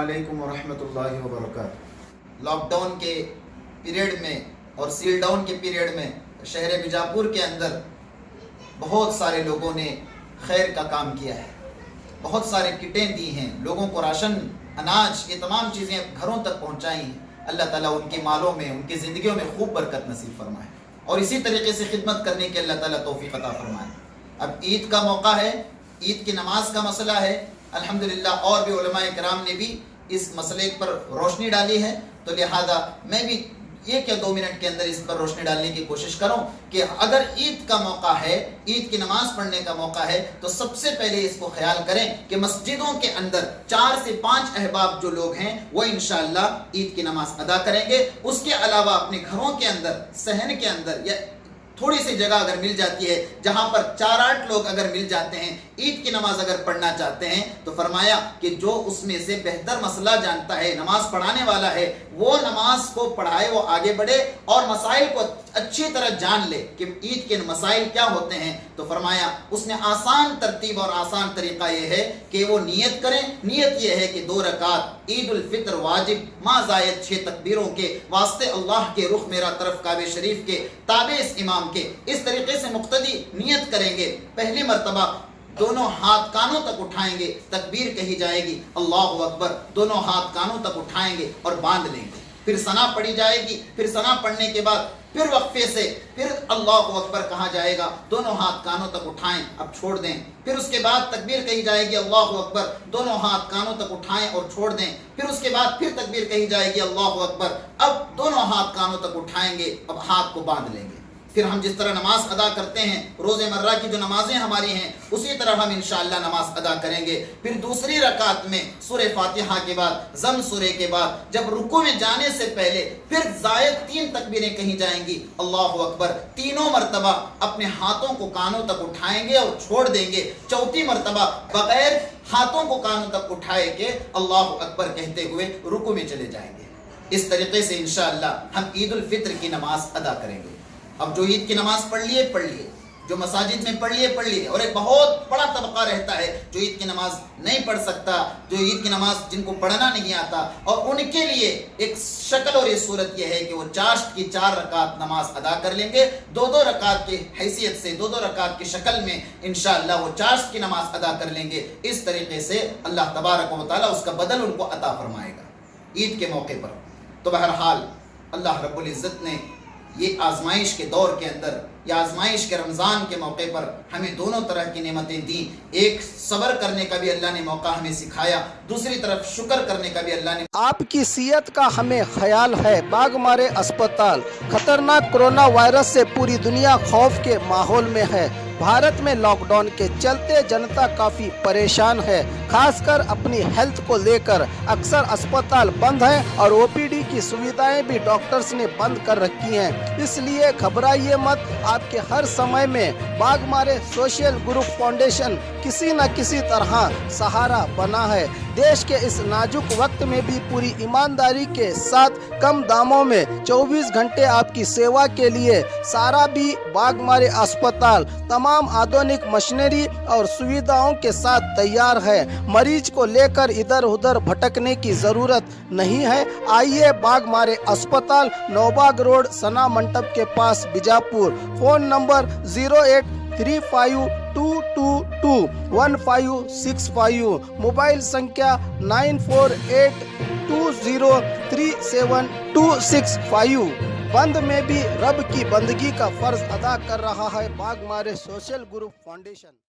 अस्सलामुअलैकुम वरहमतुल्लाहि वबरकातुहू। Lock down के पीरियड में और सील डाउन के पीरियड में शहर बीजापुर के अंदर बहुत सारे लोगों ने खैर का काम किया है, बहुत सारे किटें दी हैं, लोगों को राशन, अनाज, ये तमाम चीज़ें घरों तक पहुँचाई हैं। अल्लाह ताला उनके मालों में, उनकी ज़िंदगियों में खूब बरकत नसीब फरमाए और इसी तरीके से खिदमत करने के अल्लाह ताला तौफीक अता फरमाए। अब ईद का मौका है, ईद की नमाज का मसला है। अल्हम्दुलिल्लाह और भी उलमाए किराम ने भी इस मसले पर रोशनी डाली है, तो लिहाजा मैं भी 1 या 2 मिनट के अंदर इस पर रोशनी डालने की कोशिश करूं कि अगर ईद का मौका है, ईद की नमाज पढ़ने का मौका है, तो सबसे पहले इसको ख्याल करें कि मस्जिदों के अंदर 4 से 5 अहबाब जो लोग हैं वो इंशाअल्लाह ईद की नमाज अदा करेंगे। उसके अलावा अपने घरों के अंदर, सहन के अंदर या थोड़ी सी जगह अगर मिल जाती है जहां पर 4-8 लोग अगर मिल जाते हैं, ईद की नमाज अगर पढ़ना चाहते हैं, तो फरमाया कि जो उसमें से बेहतर मसला जानता है, नमाज पढ़ाने वाला है, वो नमाज को पढ़ाए, वो आगे बढ़े और मसाइल को अच्छी तरह जान ले कि ईद के मसाइल क्या होते हैं। तो फरमाया उसने आसान तरतीब और आसान तरीका ये है कि वो नियत करें। नियत ये है कि 2 रकात ईद उल फितर वाजिब मा ज़ायद 6 तकबीरों के वास्ते अल्लाह के रुख मेरा तरफ काबे शरीफ के ताबे इस इमाम के, इस तरीके से मुक्तदी नियत करेंगे। पहली मर्तबा दोनों हाथ कानों तक उठाएंगे, तकबीर कही जाएगी, अल्लाहु अकबर, दोनों हाथ कानों तक उठाएंगे और बांध लेंगे। फिर सना पढ़ी जाएगी, फिर सना पढ़ने के बाद फिर वक्फे से फिर अल्लाहु अकबर कहा जाएगा, दोनों हाथ कानों तक उठाएं, अब छोड़ दें। फिर उसके बाद तकबीर कही जाएगी, अल्लाहु अकबर, दोनों हाथ कानों तक उठाएं और छोड़ दें। फिर उसके बाद फिर तकबीर कही जाएगी, अल्लाहु अकबर, अब दोनों हाथ कानों तक उठाएंगे, अब हाथ को बांध लेंगे। फिर हम जिस तरह नमाज अदा करते हैं, रोज़मर्रा की जो नमाजें हमारी हैं, उसी तरह हम इंशाअल्लाह नमाज अदा करेंगे। फिर दूसरी रकात में सूरह फातिहा के बाद, ज़म सूरह के बाद, जब रुकू में जाने से पहले फिर ज़ायद 3 तकबीरें कही जाएंगी, अल्लाहु अकबर, तीनों मरतबा अपने हाथों को कानों तक उठाएंगे और छोड़ देंगे। चौथी मरतबा बगैर हाथों को कानों तक उठाए के अल्लाहु अकबर कहते हुए रुकू में चले जाएंगे। इस तरीके से इंशाअल्लाह हम ईद उल फित्र की नमाज अदा करेंगे। अब जो ईद की नमाज पढ़ लिए, जो मसाजिद में पढ़ लिए, और एक बहुत बड़ा तबका रहता है जो ईद की नमाज नहीं पढ़ सकता, जो ईद की नमाज जिनको पढ़ना नहीं आता, और उनके लिए एक शक्ल और ये सूरत ये है कि वो चाश्त की 4 रकात नमाज अदा कर लेंगे। 2-2 रकात की हैसियत से, 2-2 रकात की शक्ल में इंशाअल्लाह वो चाश्त की नमाज अदा कर लेंगे। इस तरीके से अल्लाह तबारक व तआला उसका बदल उनको अता फरमाएगा ईद के मौके पर। तो बहरहाल अल्लाह रब्बुल इज़्ज़त ने ये आजमाइश के दौर के अंदर या आजमाइश के रमज़ान के मौके पर हमें दोनों तरह की नेमतें दी। एक सब्र करने का भी अल्लाह ने मौका हमें सिखाया, दूसरी तरफ शुक्र करने का भी अल्लाह ने। आपकी सेहत का हमें ख्याल है। बागमारे अस्पताल खतरनाक कोरोना वायरस से पूरी दुनिया खौफ के माहौल में है। भारत में लॉकडाउन के चलते जनता काफी परेशान है, खासकर अपनी हेल्थ को लेकर। अक्सर अस्पताल बंद है और ओपीडी की सुविधाएं भी डॉक्टर्स ने बंद कर रखी हैं। इसलिए घबराइए मत, आपके हर समय में बागमारे सोशल ग्रुप फाउंडेशन किसी न किसी तरह सहारा बना है। देश के इस नाजुक वक्त में भी पूरी ईमानदारी के साथ कम दामों में 24 घंटे आपकी सेवा के लिए सारा भी बागमारे अस्पताल तमाम आधुनिक मशीनरी और सुविधाओं के साथ तैयार है। मरीज को लेकर इधर उधर भटकने की जरूरत नहीं है। आइए बागमारे अस्पताल, नौबाग रोड, सना मंडप के पास, बीजापुर। फोन नंबर 0835221565, मोबाइल संख्या 9482037265। बंद में भी रब की बंदगी का फर्ज अदा कर रहा है बागमारे सोशल ग्रुप फाउंडेशन।